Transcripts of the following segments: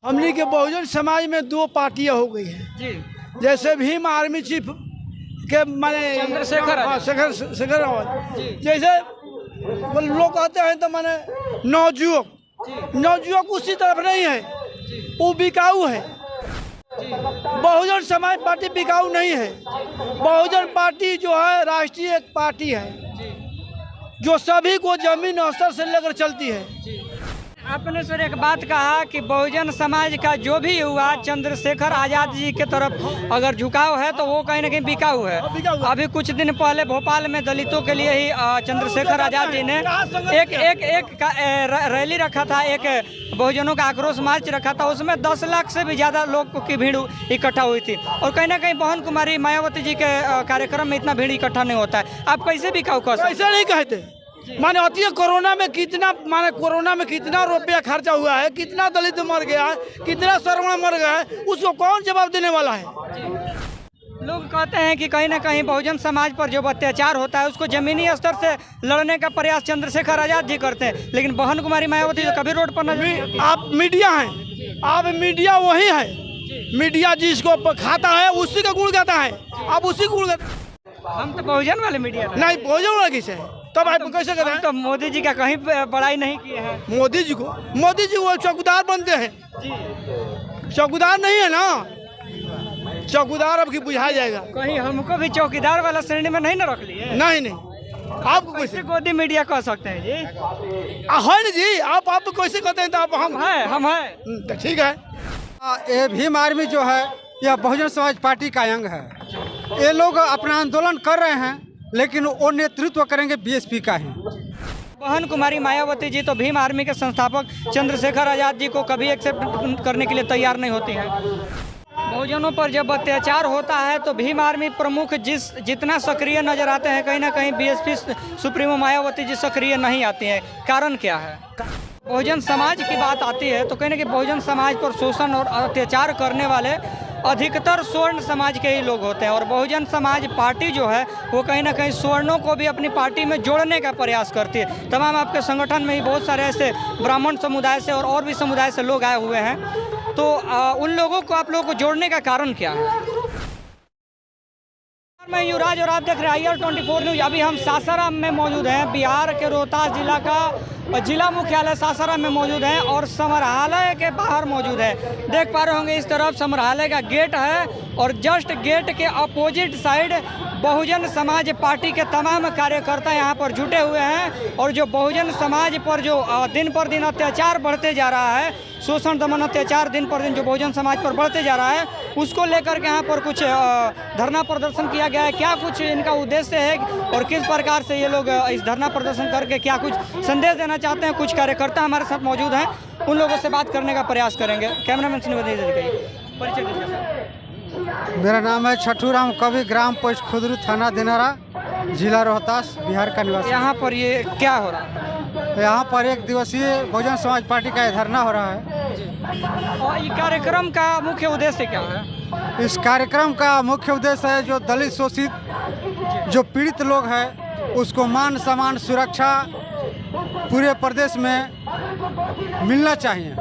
हमने के बहुजन समाज में दो पार्टियां हो गई हैं जी। जैसे भीम आर्मी चीफ के माने चंद्रशेखर शेखर रावत जी। जैसे लोग कहते हैं तो माने नवजुवक उसी तरफ नहीं है, वो बिकाऊ है। बहुजन समाज पार्टी बिकाऊ नहीं है। बहुजन पार्टी जो है राष्ट्रीय एक पार्टी है जो सभी को जमीन स्तर से लेकर चलती है। आपने सर एक बात कहा कि बहुजन समाज का जो भी युवा चंद्रशेखर आजाद जी के तरफ अगर झुकाव है तो वो कहीं ना कहीं बिकाऊ है। अभी कुछ दिन पहले भोपाल में दलितों के लिए ही चंद्रशेखर आजाद जी ने एक रैली रखा था, एक बहुजनों का आक्रोश मार्च रखा था। उसमें 10 लाख से भी ज़्यादा लोग की भीड़ इकट्ठा हुई थी और कहीं ना कहीं बहन कुमारी मायावती जी के कार्यक्रम में इतना भीड़ इकट्ठा नहीं होता है। आप कैसे बिकाऊ कह सकते? ऐसा नहीं कहते। माने होती है कोरोना में कितना रुपया खर्चा हुआ है, कितना दलित मर गया है, कितना श्रवण मर गया है, उसको कौन जवाब देने वाला है? लोग कहते हैं कि कहीं ना कहीं बहुजन समाज पर जो अत्याचार होता है उसको जमीनी स्तर से लड़ने का प्रयास चंद्रशेखर आजाद जी करते हैं, लेकिन बहन कुमारी मायावती जो कभी रोड पर नहीं। आप मीडिया हैं, आप मीडिया वही है, मीडिया जिसको खाता है उसी का गुण गाता है, आप उसी गुण गाते। हम तो बहुजन वाले मीडिया नहीं, बहुजन वाला किसे है तब आप कैसे कहते हैं? तो मोदी जी का कहीं बड़ाई नहीं किए हैं। मोदी जी वो चौकीदार बनते हैं, चौकीदार नहीं है ना, चौकीदार अब की बुझा जाएगा। कहीं हमको भी चौकीदार वाला श्रेणी में नहीं ना रख लिए? नहीं, आपको कैसे गोदी मीडिया कह सकते हैं जी? है ना जी, आप कैसे कहते हैं? तो आप हम हैं तो ठीक है। ये भीम आर्मी जो है यह बहुजन समाज पार्टी का अंग है। ये लोग अपना आंदोलन कर रहे हैं लेकिन वो नेतृत्व करेंगे बीएसपी का ही। बहन कुमारी मायावती जी तो भीम आर्मी के संस्थापक चंद्रशेखर आजाद जी को कभी एक्सेप्ट करने के लिए तैयार नहीं होती हैं। बहुजनों पर जब अत्याचार होता है तो भीम आर्मी प्रमुख जितना सक्रिय नजर आते हैं, कहीं ना कहीं बीएसपी सुप्रीमो मायावती जी सक्रिय नहीं आती हैं। कारण क्या है? बहुजन समाज की बात आती है तो कहीं ना कहीं बहुजन समाज पर शोषण और अत्याचार करने वाले अधिकतर स्वर्ण समाज के ही लोग होते हैं और बहुजन समाज पार्टी जो है वो कहीं ना कहीं स्वर्णों को भी अपनी पार्टी में जोड़ने का प्रयास करती है। तमाम आपके संगठन में ही बहुत सारे ऐसे ब्राह्मण समुदाय से और भी समुदाय से लोग आए हुए हैं, तो उन लोगों को आप लोगों को जोड़ने का कारण क्या है? मैं युवराज और आप देख रहे हैं IR24 न्यूज। अभी हम सासाराम में मौजूद हैं, बिहार के रोहतास जिला का जिला मुख्यालय सासाराम में मौजूद हैं और संग्रहालय के बाहर मौजूद है। देख पा रहे होंगे इस तरफ संग्रहालय का गेट है और जस्ट गेट के opposite side Bahujan Samaj party के तमाम कार्यकर्ता यहाँ पर जुटे हुए हैं और जो बहुजन समाज पर जो दिन पर दिन अत्याचार बढ़ते जा रहा है, शोषण दमन अत्याचार दिन पर दिन जो बहुजन समाज पर बढ़ते जा रहा है, उसको लेकर के यहाँ पर कुछ धरना प्रदर्शन किया गया है। क्या कुछ इनका उद्देश्य है और किस प्रकार से ये लोग इस धरना प्रदर्शन करके क्या कुछ संदेश देना चाहते हैं? कुछ कार्यकर्ता हमारे साथ मौजूद हैं, उन लोगों से बात करने का प्रयास करेंगे। कैमरामैन से परिचय दीजिए। मेरा नाम है छठूराम कवि, ग्राम पोस्ट खुदरू, थाना दिनारा, जिला रोहतास, बिहार का निवासी। यहाँ पर ये क्या हो रहा है? यहाँ पर एक दिवसीय बहुजन समाज पार्टी का धरना हो रहा है। और ये कार्यक्रम का मुख्य उद्देश्य क्या है? इस कार्यक्रम का मुख्य उद्देश्य है जो दलित शोषित जो पीड़ित लोग हैं उसको मान सम्मान सुरक्षा पूरे प्रदेश में मिलना चाहिए।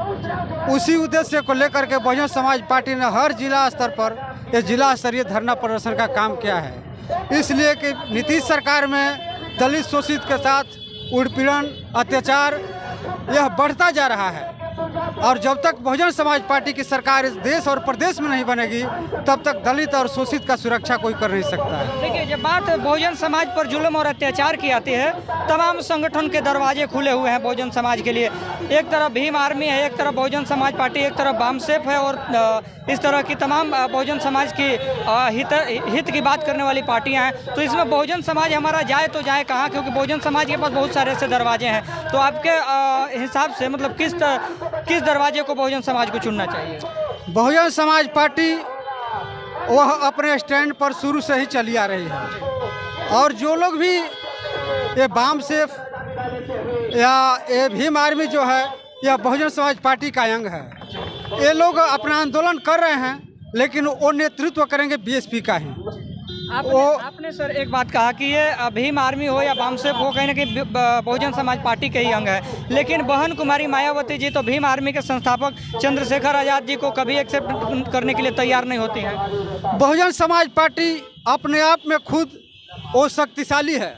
उसी उद्देश्य को लेकर के बहुजन समाज पार्टी ने हर जिला स्तर पर यह जिला स्तरीय धरना प्रदर्शन का काम किया है। इसलिए कि नीतीश सरकार में दलित शोषित के साथ उत्पीड़न अत्याचार यह बढ़ता जा रहा है और जब तक बहुजन समाज पार्टी की सरकार इस देश और प्रदेश में नहीं बनेगी तब तक दलित और शोषित का सुरक्षा कोई कर नहीं सकता है। देखिए, जब बात बहुजन समाज पर जुल्म और अत्याचार की आती है, तमाम संगठन के दरवाजे खुले हुए हैं बहुजन समाज के लिए। एक तरफ भीम आर्मी है, एक तरफ बहुजन समाज पार्टी, एक तरफ बामसेफ है और इस तरह की तमाम बहुजन समाज की हित की बात करने वाली पार्टियां हैं। तो इसमें बहुजन समाज हमारा जाए तो जाए कहाँ, क्योंकि बहुजन समाज के पास बहुत सारे ऐसे दरवाजे हैं। तो आपके हिसाब से मतलब किस दरवाजे को बहुजन समाज को चुनना चाहिए? बहुजन समाज पार्टी वह अपने स्टैंड पर शुरू से ही चली आ रही है और जो लोग भी ये बामसेफ या ये भीम आर्मी जो है यह बहुजन समाज पार्टी का अंग है। ये लोग अपना आंदोलन कर रहे हैं लेकिन वो नेतृत्व करेंगे बीएसपी का ही। आपने सर एक बात कहा कि ये भीम आर्मी हो या बामसेफ हो, कहीं ना कहीं बहुजन समाज पार्टी के ही अंग है, लेकिन बहन कुमारी मायावती जी तो भीम आर्मी के संस्थापक चंद्रशेखर आज़ाद जी को कभी एक्सेप्ट करने के लिए तैयार नहीं होती है। बहुजन समाज पार्टी अपने आप में खुद वो शक्तिशाली है।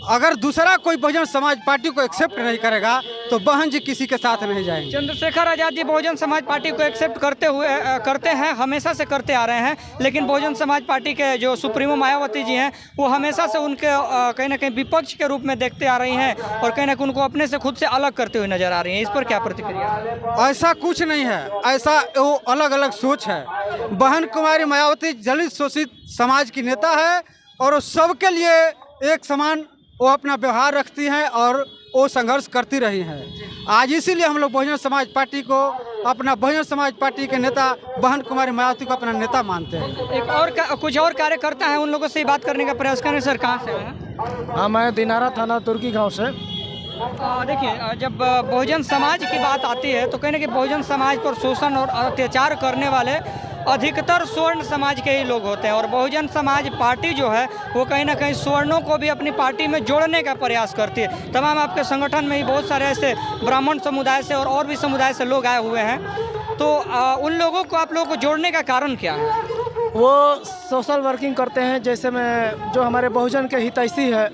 अगर दूसरा कोई बहुजन समाज पार्टी को एक्सेप्ट नहीं करेगा तो बहन जी किसी के साथ नहीं जाएंगे। चंद्रशेखर आज़ाद जी बहुजन समाज पार्टी को एक्सेप्ट करते हैं, हमेशा से करते आ रहे हैं, लेकिन बहुजन समाज पार्टी के जो सुप्रीमो मायावती जी हैं वो हमेशा से उनके कहीं ना कहीं विपक्ष के रूप में देखते आ रही हैं और कहीं ना कहीं उनको अपने से खुद से अलग करते हुए नजर आ रही हैं। इस पर क्या प्रतिक्रिया? ऐसा कुछ नहीं है, ऐसा वो अलग अलग सोच है। बहन कुमारी मायावती दलित शोषित समाज की नेता है और सबके लिए एक समान वो अपना व्यवहार रखती हैं और वो संघर्ष करती रही हैं। आज इसीलिए हम लोग बहुजन समाज पार्टी को अपना बहुजन समाज पार्टी के नेता बहन कुमारी मायावती को अपना नेता मानते हैं। एक और कुछ और कार्यकर्ता हैं, उन लोगों से बात करने का प्रयास करें। सर कहाँ से हैं? हाँ, मैं दिनारा थाना तुर्की गांव से। देखिए, जब बहुजन समाज की बात आती है तो कहीं ना कहीं बहुजन समाज पर शोषण और अत्याचार करने वाले अधिकतर स्वर्ण समाज के ही लोग होते हैं और बहुजन समाज पार्टी जो है वो कहीं ना कहीं स्वर्णों को भी अपनी पार्टी में जोड़ने का प्रयास करती है। तमाम आपके संगठन में ही बहुत सारे ऐसे ब्राह्मण समुदाय से और भी समुदाय से लोग आए हुए हैं, तो उन लोगों को आप लोगों को जोड़ने का कारण क्या है? वो सोशल वर्किंग करते हैं, जैसे में जो हमारे बहुजन के हितैषी है,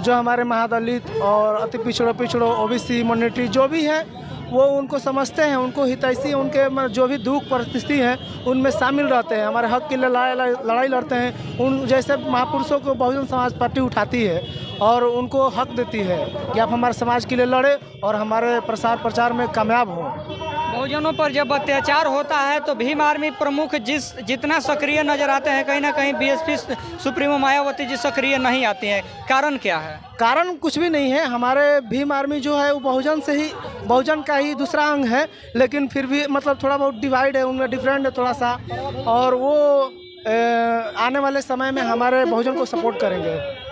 जो हमारे महादलित और अति पिछड़ो ओबीसी माइनॉरिटी जो भी है वो उनको समझते हैं, उनको हितैषी उनके जो भी दुख परिस्थिति है उनमें शामिल रहते हैं, हमारे हक के लिए लड़ाई लड़ते हैं। उन जैसे महापुरुषों को बहुजन समाज पार्टी उठाती है और उनको हक देती है कि आप हमारे समाज के लिए लड़े और हमारे प्रसार प्रचार में कामयाब हों। बहुजनों पर जब अत्याचार होता है तो भीम आर्मी प्रमुख जितना सक्रिय नजर आते हैं, कहीं ना कहीं बीएसपी सुप्रीमो मायावती जी सक्रिय नहीं आती हैं। कारण क्या है? कारण कुछ भी नहीं है। हमारे भीम आर्मी जो है वो बहुजन का ही दूसरा अंग है, लेकिन फिर भी मतलब थोड़ा बहुत डिवाइड है, उनमें डिफरेंट है थोड़ा सा, और वो आने वाले समय में हमारे बहुजन को सपोर्ट करेंगे।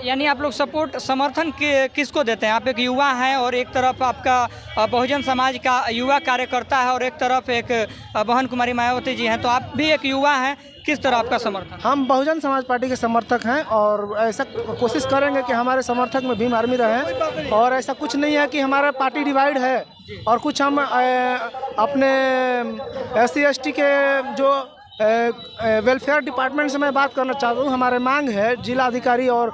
यानी आप लोग समर्थन किसको देते हैं? आप एक युवा हैं और एक तरफ आपका बहुजन समाज का युवा कार्यकर्ता है और एक तरफ एक बहन कुमारी मायावती जी हैं, तो आप भी एक युवा हैं, किस तरह आपका समर्थन? हम बहुजन समाज पार्टी के समर्थक हैं और ऐसा कोशिश करेंगे कि हमारे समर्थक में भीम आर्मी रहे, और ऐसा कुछ नहीं है कि हमारा पार्टी डिवाइड है और कुछ हम अपने SC/ST के जो वेलफेयर डिपार्टमेंट से मैं बात करना चाहता हूँ। हमारे मांग है जिला अधिकारी, और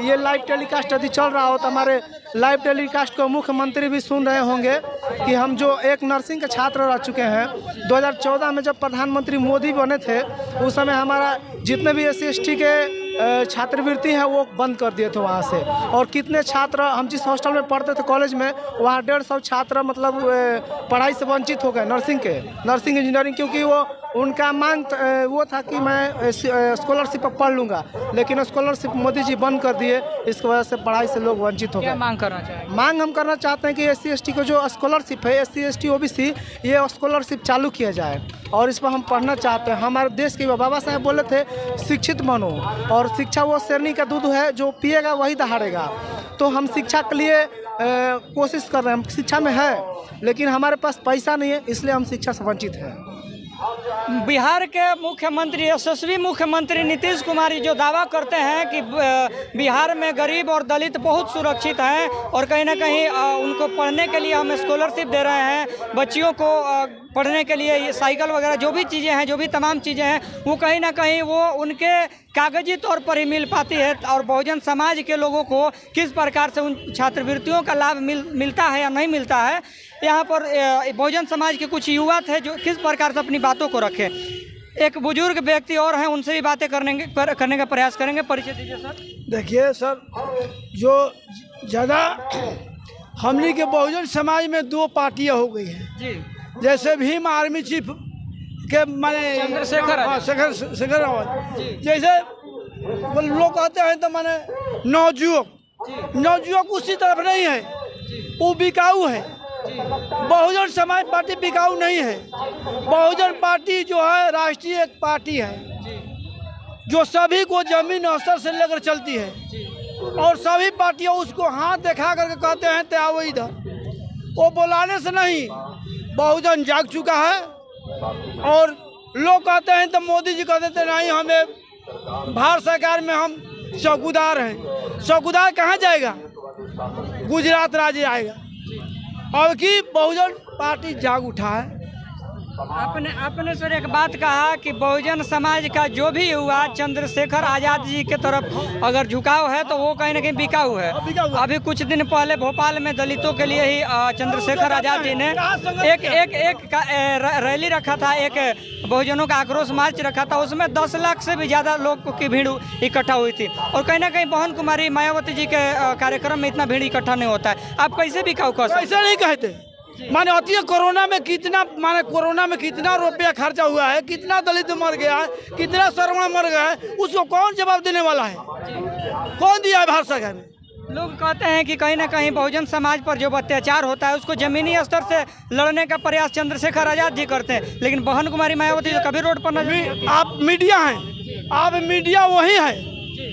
ये लाइव टेलीकास्ट यदि चल रहा हो तो हमारे लाइव टेलीकास्ट को मुख्यमंत्री भी सुन रहे होंगे कि हम जो एक नर्सिंग के छात्र रह चुके हैं, 2014 में जब प्रधानमंत्री मोदी बने थे उस समय हमारा जितने भी SC/ST के छात्रवृत्ति है वो बंद कर दिए थे वहाँ से, और कितने छात्र, हम जिस हॉस्टल में पढ़ते थे कॉलेज में, वहाँ 150 छात्र मतलब पढ़ाई से वंचित हो गए, नर्सिंग इंजीनियरिंग, क्योंकि वो उनका मांग वो था कि मैं स्कॉलरशिप पर पढ़ लूँगा, लेकिन स्कॉलरशिप मोदी जी बंद कर दिए, इसकी वजह से पढ़ाई से लोग वंचित हो गए। मांग करना चाहिए? मांग हम करना चाहते हैं कि SC/ST को जो स्कॉलरशिप है, SC/ST OBC, ये स्कॉलरशिप चालू किया जाए और इस पर हम पढ़ना चाहते हैं। हमारे देश के बाबा साहब बोले थे शिक्षित बनो, और शिक्षा वो शेरनी का दूध है, जो पिएगा वही दहाड़ेगा। तो हम शिक्षा के लिए कोशिश कर रहे हैं, हम शिक्षा में है लेकिन हमारे पास पैसा नहीं है, इसलिए हम शिक्षा से वंचित हैं। बिहार के मुख्यमंत्री, यशस्वी मुख्यमंत्री नीतीश कुमार जो दावा करते हैं कि बिहार में गरीब और दलित बहुत सुरक्षित हैं और कहीं ना कहीं उनको पढ़ने के लिए हम स्कॉलरशिप दे रहे हैं, बच्चियों को पढ़ने के लिए ये साइकिल वगैरह जो भी चीज़ें हैं, जो भी तमाम चीज़ें हैं, वो कहीं ना कहीं वो उनके कागजी तौर पर ही मिल पाती है, और बहुजन समाज के लोगों को किस प्रकार से उन छात्रवृत्तियों का लाभ मिलता है या नहीं मिलता है, यहाँ पर बहुजन समाज के कुछ युवा थे जो किस प्रकार से अपनी बातों को रखें। एक बुजुर्ग व्यक्ति और हैं, उनसे भी बातें करने का प्रयास करेंगे। परिचय दीजिए सर। देखिए सर, जो ज़्यादा हमने के बहुजन समाज में दो पार्टियाँ हो गई हैं जी, जैसे भीम आर्मी चीफ के माने चंद्रशेखर आज़ाद, जैसे लोग कहते हैं तो माने नवजुवक उसी तरफ नहीं है, वो बिकाऊ है। बहुजन समाज पार्टी बिकाऊ नहीं है। बहुजन पार्टी जो है राष्ट्रीय एक पार्टी है जो सभी को जमीन स्तर से लेकर चलती है, और सभी पार्टियां उसको हाथ दिखा करके कहते हैं ते आओ इधर, वो बुलाने से नहीं। बहुजन जाग चुका है और लोग कहते हैं तो मोदी जी कहते थे नहीं हमें भारत सरकार में हम चौकीदार हैं। चौकीदार कहाँ जाएगा? गुजरात राज्य आएगा। और कि बहुजन पार्टी जाग उठा है। आपने सर एक बात कहा कि बहुजन समाज का जो भी हुआ चंद्रशेखर आजाद जी के तरफ अगर झुकाव है तो वो कहीं ना कहीं बिकाऊ है। अभी कुछ दिन पहले भोपाल में दलितों के लिए ही चंद्रशेखर आजाद जी ने एक रैली रखा था, एक बहुजनों का आक्रोश मार्च रखा था। उसमें 10 लाख से भी ज़्यादा लोग की भीड़ इकट्ठा हुई थी। और कहीं ना कहीं बहन कुमारी मायावती जी के कार्यक्रम में इतना भीड़ इकट्ठा नहीं होता है। आप कैसे बिकाऊ कह सकते? ऐसा नहीं कहते। माने होती है कोरोना में कितना रुपया खर्चा हुआ है, कितना दलित मर गया है, कितना श्रवण मर गया है, उसको कौन जवाब देने वाला है? कौन दिया है भारत सरकार ने? लोग कहते हैं कि कहीं ना कहीं बहुजन समाज पर जो अत्याचार होता है उसको जमीनी स्तर से लड़ने का प्रयास चंद्रशेखर आजाद जी करते हैं, लेकिन बहन कुमारी मायावती जो कभी रोड पर नजर। आप मीडिया हैं, आप मीडिया वही है।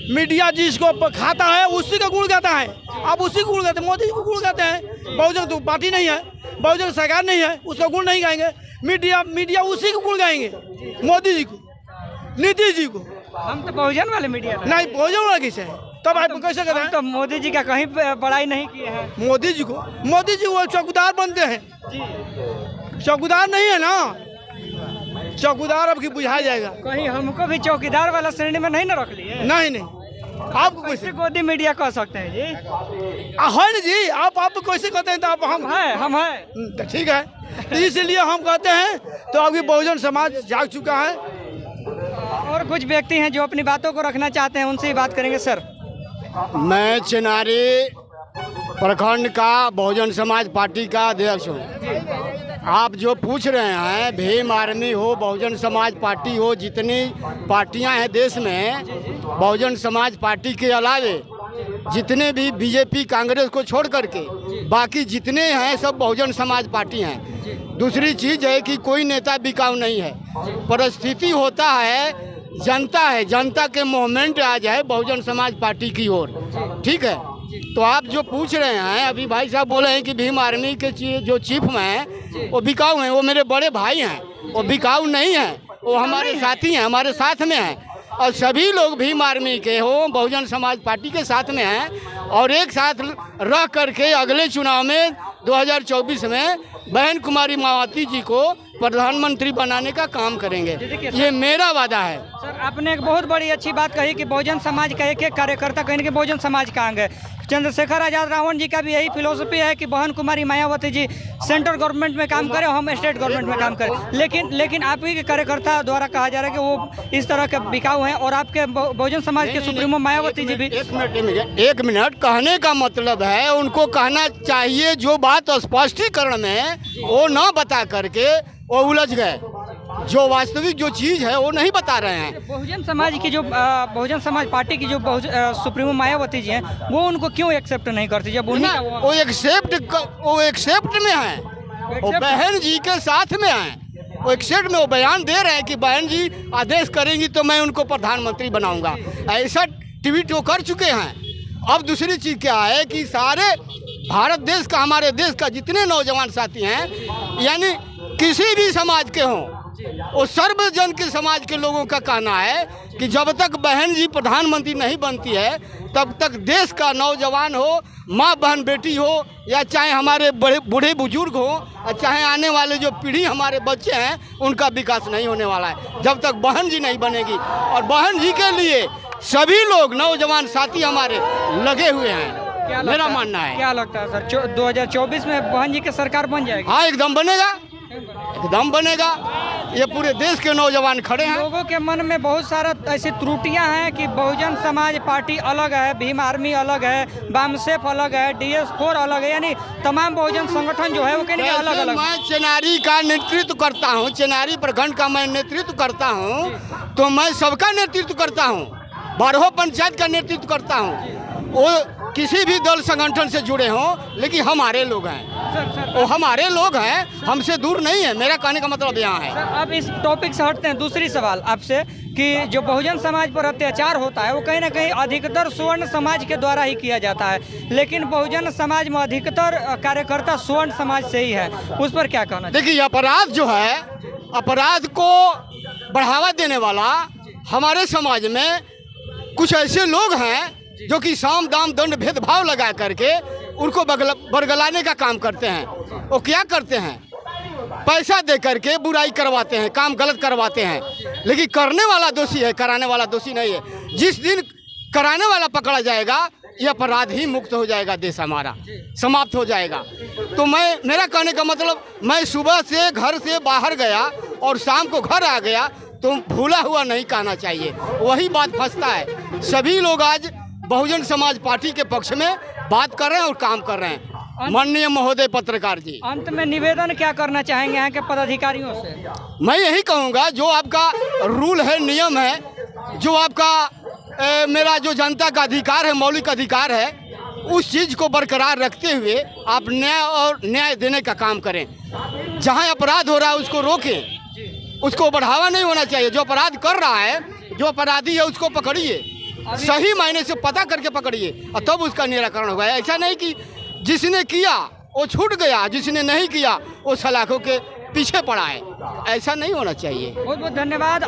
मीडिया जिसको खाता है उसी का गुण गाता है। आप उसी को गुण गाते हैं, मोदी जी को गुण गाते हैं। बहुजन तो पार्टी नहीं है, बहुजन सरकार नहीं है, उसका गुण नहीं गाएंगे। मीडिया उसी को गुण गाएंगे, मोदी जी को, नीतीश जी को। हम तो बहुजन वाले मीडिया नहीं, बहुजन वाला किसे है? तब आप कैसे करें? तो मोदी जी का कहीं बड़ाई नहीं किए हैं। मोदी जी वो चौकीदार बनते हैं। चौकीदार नहीं है ना, चौकीदार अब की बुझा जाएगा। कहीं हमको भी चौकीदार वाला श्रेणी में नहीं ना रख लिए? नहीं, आपको कैसे गोदी मीडिया कह सकते हैं जी? है ना जी, आप कैसे कहते हैं? तो आप हम हैं। तो ठीक है, तो इसलिए हम कहते हैं तो अभी बहुजन समाज जाग चुका है। और कुछ व्यक्ति हैं जो अपनी बातों को रखना चाहते हैं, उनसे ही बात करेंगे। सर, मैं चिनारी प्रखंड का बहुजन समाज पार्टी का अध्यक्ष हूँ। आप जो पूछ रहे हैं, भीम आर्मी हो, बहुजन समाज पार्टी हो, जितनी पार्टियां हैं देश में, बहुजन समाज पार्टी के अलावे जितने भी बीजेपी कांग्रेस को छोड़ करके बाकी जितने हैं सब बहुजन समाज पार्टी हैं। दूसरी चीज़ है कि कोई नेता बिकाऊ नहीं है। परिस्थिति होता है, जनता के मूवमेंट आ जाए बहुजन समाज पार्टी की ओर। ठीक है, तो आप जो पूछ रहे हैं, अभी भाई साहब बोले हैं कि भीम आर्मी के जो चीफ में हैं वो बिकाऊ हैं। वो मेरे बड़े भाई हैं, वो बिकाऊ नहीं हैं, वो हमारे साथी हैं, हमारे साथ में हैं। और सभी लोग भीम आर्मी के हो, बहुजन समाज पार्टी के साथ में हैं और एक साथ रह करके अगले चुनाव में 2024 में बहन कुमारी मायावती जी को प्रधानमंत्री बनाने का काम करेंगे। ये मेरा वादा है। सर, आपने एक बहुत बड़ी अच्छी बात कही कि बहुजन समाज का एक कार्यकर्ता कहीं कि बहुजन समाज का अंग है। चंद्रशेखर आजाद रावण जी का भी यही फिलोसफी है कि बहन कुमारी मायावती जी सेंट्रल गवर्नमेंट में काम करें, हम स्टेट गवर्नमेंट में काम करें। लेकिन आप ही के कार्यकर्ता द्वारा कहा जा रहा है कि वो इस तरह के बिकाऊ हैं और आपके बहुजन समाज के सुप्रीमो मायावती जी भी। एक मिनट, कहने का मतलब है उनको कहना चाहिए जो बात स्पष्टीकरण में वो न बता करके वो उलझ गए। जो वास्तविक जो चीज़ है वो नहीं बता रहे हैं। बहुजन समाज की जो बहुजन समाज पार्टी की जो सुप्रीमो मायावती जी हैं वो उनको क्यों एक्सेप्ट नहीं करती? जब वो एक्सेप्ट में है, वो बहन जी के साथ में है, वो एक्सेप्ट में वो बयान दे रहे हैं कि बहन जी आदेश करेंगी तो मैं उनको प्रधानमंत्री बनाऊंगा। ऐसा ट्वीट वो कर चुके हैं। अब दूसरी चीज़ क्या है कि सारे भारत देश का, हमारे देश का जितने नौजवान साथी हैं, यानी किसी भी समाज के हों, वो सर्वजन के समाज के लोगों का कहना है कि जब तक बहन जी प्रधानमंत्री नहीं बनती है तब तक देश का नौजवान हो, माँ बहन बेटी हो, या चाहे हमारे बूढ़े बुजुर्ग हो, और चाहे आने वाले जो पीढ़ी हमारे बच्चे हैं, उनका विकास नहीं होने वाला है जब तक बहन जी नहीं बनेगी। और बहन जी के लिए सभी लोग, नौजवान साथी हमारे लगे हुए हैं, मेरा मानना है। क्या लगता है सर, 2024 में बहन जी की सरकार बन जाएगी? हाँ, एकदम बनेगा। ये पूरे देश के नौजवान खड़े हैं। लोगों के मन में बहुत सारा ऐसी त्रुटियां हैं कि बहुजन समाज पार्टी अलग है, भीम आर्मी अलग है, बामसेफ अलग है, DS4 अलग है, यानी तमाम बहुजन संगठन जो है वो कहीं अलग अलग। मैं चिनारी का नेतृत्व करता हूँ, चिनारी प्रखंड का मैं नेतृत्व करता हूँ, तो मैं सबका नेतृत्व करता हूँ, 12 पंचायत का नेतृत्व करता हूँ। वो किसी भी दल संगठन से जुड़े हों, लेकिन हमारे लोग हैं, वो हमारे लोग हैं, हमसे दूर नहीं है। मेरा कहने का मतलब यहाँ है। सर, अब इस टॉपिक से हटते हैं। दूसरी सवाल आपसे कि जो बहुजन समाज पर अत्याचार होता है वो कहीं ना कहीं अधिकतर स्वर्ण समाज के द्वारा ही किया जाता है, लेकिन बहुजन समाज में अधिकतर कार्यकर्ता स्वर्ण समाज से ही है, उस पर क्या कहना? देखिए, अपराध जो है, अपराध को बढ़ावा देने वाला हमारे समाज में कुछ ऐसे लोग हैं जो कि साम दाम दंड भेदभाव लगा करके उनको बरगलाने का काम करते हैं। वो क्या करते हैं? पैसा दे करके बुराई करवाते हैं, काम गलत करवाते हैं। लेकिन करने वाला दोषी है, कराने वाला दोषी नहीं है। जिस दिन कराने वाला पकड़ा जाएगा, यह अपराध ही मुक्त हो जाएगा, देश हमारा समाप्त हो जाएगा। तो मेरा कहने का मतलब, मैं सुबह से घर से बाहर गया और शाम को घर आ गया, तो भूला हुआ नहीं कहना चाहिए। वही बात फंसता है। सभी लोग आज बहुजन समाज पार्टी के पक्ष में बात कर रहे हैं और काम कर रहे हैं। माननीय महोदय पत्रकार जी, अंत में निवेदन क्या करना चाहेंगे यहाँ के पदाधिकारियों से? मैं यही कहूँगा, जो आपका रूल है, नियम है, जो आपका मेरा जो जनता का अधिकार है, मौलिक अधिकार है, उस चीज़ को बरकरार रखते हुए आप न्याय देने का काम करें। जहाँ अपराध हो रहा है उसको रोकें, उसको बढ़ावा नहीं होना चाहिए। जो अपराध कर रहा है, जो अपराधी है, उसको पकड़िए, सही मायने से पता करके पकड़िए और तब उसका निराकरण होगा। ऐसा नहीं कि जिसने किया वो छूट गया, जिसने नहीं किया वो सलाखों के पीछे पड़ा है। ऐसा नहीं होना चाहिए। बहुत बहुत धन्यवाद।